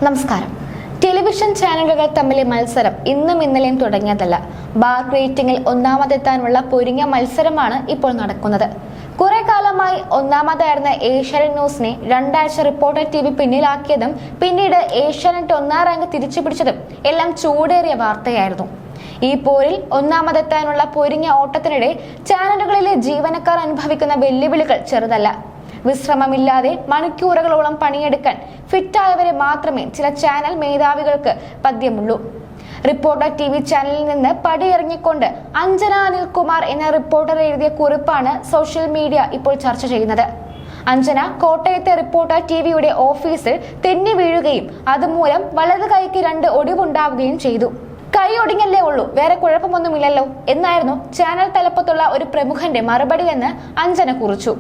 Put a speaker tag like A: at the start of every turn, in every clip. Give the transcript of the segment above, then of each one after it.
A: നമസ്കാരം. ടെലിവിഷൻ ചാനലുകൾ തമ്മിലെ മത്സരം ഇന്നും ഇന്നലെയും തുടങ്ങിയതല്ല. ബാർ റേറ്റിംഗിൽ ഒന്നാമതെത്താനുള്ള പൊരിഞ്ഞ മത്സരമാണ് ഇപ്പോൾ നടക്കുന്നത്. കുറെ കാലമായി ഒന്നാമതായിരുന്ന ഏഷ്യാനെറ്റ് ന്യൂസിനെ 2 ആഴ്ച റിപ്പോർട്ടർ TV പിന്നിലാക്കിയതും പിന്നീട് ഏഷ്യാനെറ്റ് 1ാം റാങ്ക് തിരിച്ചുപിടിച്ചതും എല്ലാം ചൂടേറിയ വാർത്തയായിരുന്നു. ഈ പോരിൽ ഒന്നാമതെത്താനുള്ള പൊരിഞ്ഞ ഓട്ടത്തിനിടെ ചാനലുകളിലെ ജീവനക്കാർ അനുഭവിക്കുന്ന വെല്ലുവിളികൾ ചെറുതല്ല. വിശ്രമമില്ലാതെ മണിക്കൂറുകളോളം പണിയെടുക്കാൻ ഫിറ്റായവരെ മാത്രമേ ചില ചാനൽ മേധാവികൾക്ക് പദ്യമുള്ളൂ. റിപ്പോർട്ടർ TV ചാനലിൽ നിന്ന് പടിയിറങ്ങിക്കൊണ്ട് അഞ്ജന അനിൽകുമാർ എന്ന റിപ്പോർട്ടർ എഴുതിയ കുറിപ്പാണ് സോഷ്യൽ മീഡിയ ഇപ്പോൾ ചർച്ച ചെയ്യുന്നത്. അഞ്ജന കോട്ടയത്തെ റിപ്പോർട്ടർ TVയുടെ ഓഫീസിൽ തെന്നി വീഴുകയും അതുമൂലം വലത് കൈക്ക് 2 ഒടിവുണ്ടാവുകയും ചെയ്തു. കൈ ഒടിഞ്ഞല്ലേ ഉള്ളൂ, വേറെ കുഴപ്പമൊന്നുമില്ലല്ലോ എന്നായിരുന്നു ചാനൽ തലപ്പത്തുള്ള ഒരു പ്രമുഖന്റെ മറുപടി എന്ന് അഞ്ജന കുറിച്ചു.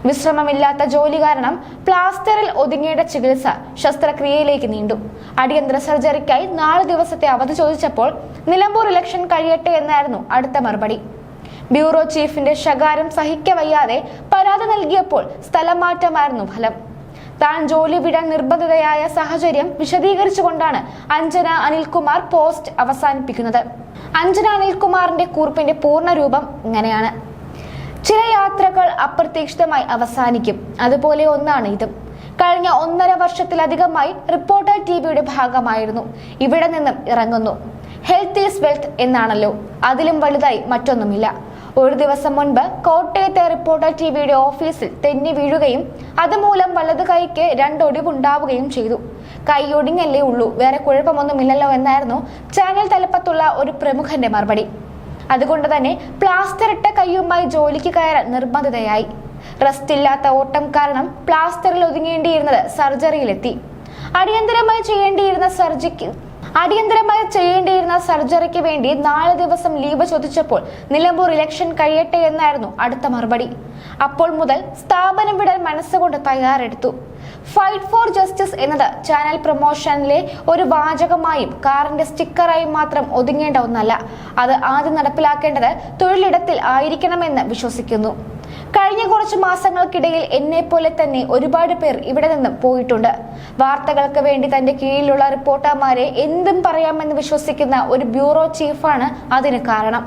A: വിശ്രമമില്ലാത്ത ജോലി കാരണം പ്ലാസ്റ്ററിൽ ഒതുങ്ങേണ്ട ചികിത്സ ശസ്ത്രക്രിയയിലേക്ക് നീണ്ടു. അടിയന്തര സർജറിക്കായി 4 ദിവസത്തെ അവധി ചോദിച്ചപ്പോൾ നിലമ്പൂർ ഇലക്ഷൻ കഴിയട്ടെ എന്നായിരുന്നു അടുത്ത മറുപടി. ബ്യൂറോ ചീഫിന്റെ ശകാരം സഹിക്കവയ്യാതെ പരാതി നൽകിയപ്പോൾ സ്ഥലം മാറ്റമായിരുന്നു ഫലം. താൻ ജോലി വിടാൻ നിർബന്ധിതയായ സാഹചര്യം വിശദീകരിച്ചുകൊണ്ടാണ് അഞ്ജന അനിൽകുമാർ പോസ്റ്റ് അവസാനിപ്പിക്കുന്നത്. അഞ്ജന അനിൽകുമാറിന്റെ കുറിപ്പിന്റെ പൂർണ്ണ രൂപം ഇങ്ങനെയാണ്: ചില യാത്രകൾ അപ്രതീക്ഷിതമായി അവസാനിക്കും, അതുപോലെ ഒന്നാണ് ഇതും. കഴിഞ്ഞ 1.5 വർഷത്തിലധികമായി റിപ്പോർട്ടർ TVയുടെ ഭാഗമായിരുന്നു. ഇവിടെ നിന്നും ഇറങ്ങുന്നു. ഹെൽത്ത് ഈസ് വെൽത്ത് എന്നാണല്ലോ, അതിലും വലുതായി മറ്റൊന്നുമില്ല. ഒരു ദിവസം മുൻപ് കോട്ടയത്തെ റിപ്പോർട്ടർ TVയുടെ ഓഫീസിൽ തെന്നി വീഴുകയും അതുമൂലം വലത് കൈക്ക് 2 ഒടിവുണ്ടാവുകയും ചെയ്തു. കൈ ഒടിഞ്ഞല്ലേ ഉള്ളൂ, വേറെ കുഴപ്പമൊന്നുമില്ലല്ലോ എന്നായിരുന്നു ചാനൽ തലപ്പത്തുള്ള ഒരു പ്രമുഖന്റെ മറുപടി. അതുകൊണ്ട് തന്നെ പ്ലാസ്റ്റർ ഇട്ട കൈയുമായി ജോലിക്ക് കയറാൻ നിർബന്ധിതയായി. റെസ്റ്റ് ഇല്ലാത്ത ഓട്ടം കാരണം പ്ലാസ്റ്ററിൽ ഒതുങ്ങേണ്ടിയിരുന്നത് സർജറിയിലെത്തി. അടിയന്തരമായി ചെയ്യേണ്ടിയിരുന്ന സർജറിക്ക് വേണ്ടി 4 ദിവസം ലീവ് ചോദിച്ചപ്പോൾ നിലമ്പൂർ ഇലക്ഷൻ കഴിയട്ടെ എന്നായിരുന്നു അടുത്ത മറുപടി. അപ്പോൾ മുതൽ സ്ഥാപനം വിടാൻ മനസ്സുകൊണ്ട് തയ്യാറെടുത്തു. ഫൈറ്റ് ഫോർ ജസ്റ്റിസ് എന്നത് ചാനൽ പ്രൊമോഷനിലെ ഒരു വാചകമായും കാറിന്റെ സ്റ്റിക്കറായും മാത്രം ഒതുങ്ങേണ്ട ഒന്നല്ല. അത് ആദ്യം നടപ്പിലാക്കേണ്ടത് തൊഴിലിടത്തിൽ ആയിരിക്കണമെന്ന് വിശ്വസിക്കുന്നു. കഴിഞ്ഞ കുറച്ച് മാസങ്ങൾക്കിടയിൽ എന്നെ പോലെ തന്നെ ഒരുപാട് പേർ ഇവിടെ നിന്ന് പോയിട്ടുണ്ട്. വാർത്തകൾക്ക് വേണ്ടി തന്റെ കീഴിലുള്ള റിപ്പോർട്ടർമാരെ എന്തും പറയാമെന്ന് വിശ്വസിക്കുന്ന ഒരു ബ്യൂറോ ചീഫാണ് അതിന് കാരണം.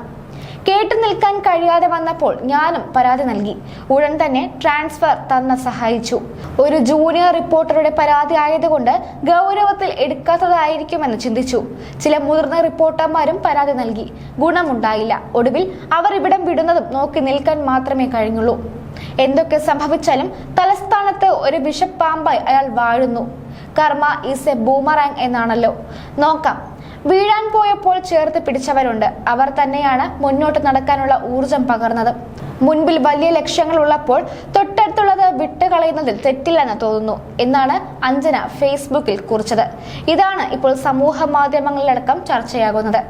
A: കേട്ടു നിൽക്കാൻ കഴിയാതെ വന്നപ്പോൾ ഞാനും പരാതി നൽകി. ഉടൻ തന്നെ ട്രാൻസ്ഫർ തന്ന സഹായിച്ചു. ഒരു ജൂനിയർ റിപ്പോർട്ടറുടെ പരാതി ആയതുകൊണ്ട് ഗൗരവത്തിൽ എടുക്കാത്തതായിരിക്കുമെന്ന് ചിന്തിച്ചു. ചില മുതിർന്ന റിപ്പോർട്ടർമാരും പരാതി നൽകി. ഗുണമുണ്ടായില്ല. ഒടുവിൽ അവർ ഇവിടം വിടുന്നതും നോക്കി നിൽക്കാൻ മാത്രമേ കഴിഞ്ഞുള്ളൂ. എന്തൊക്കെ സംഭവിച്ചാലും തലസ്ഥാനത്ത് ഒരു വിഷപ്പാമ്പായി അയാൾ വാഴുന്നു. കർമ്മ ഈസ് എ ബൂമറാങ് എന്നാണല്ലോ. നോക്കാം. വീഴാൻ പോയപ്പോൾ ചേർത്ത് പിടിച്ചവരുണ്ട്. അവർ തന്നെയാണ് മുന്നോട്ട് നടക്കാനുള്ള ഊർജം പകർന്നത്. മുൻപിൽ വലിയ ലക്ഷ്യങ്ങൾ ഉള്ളപ്പോൾ തൊട്ടടുത്തുള്ളത് വിട്ടുകളയുന്നതിൽ തെറ്റില്ലെന്ന് തോന്നുന്നു എന്നാണ് അഞ്ജന ഫേസ്ബുക്കിൽ കുറിച്ചത്. ഇതാണ് ഇപ്പോൾ സമൂഹ മാധ്യമങ്ങളിലടക്കം ചർച്ചയാകുന്നത്.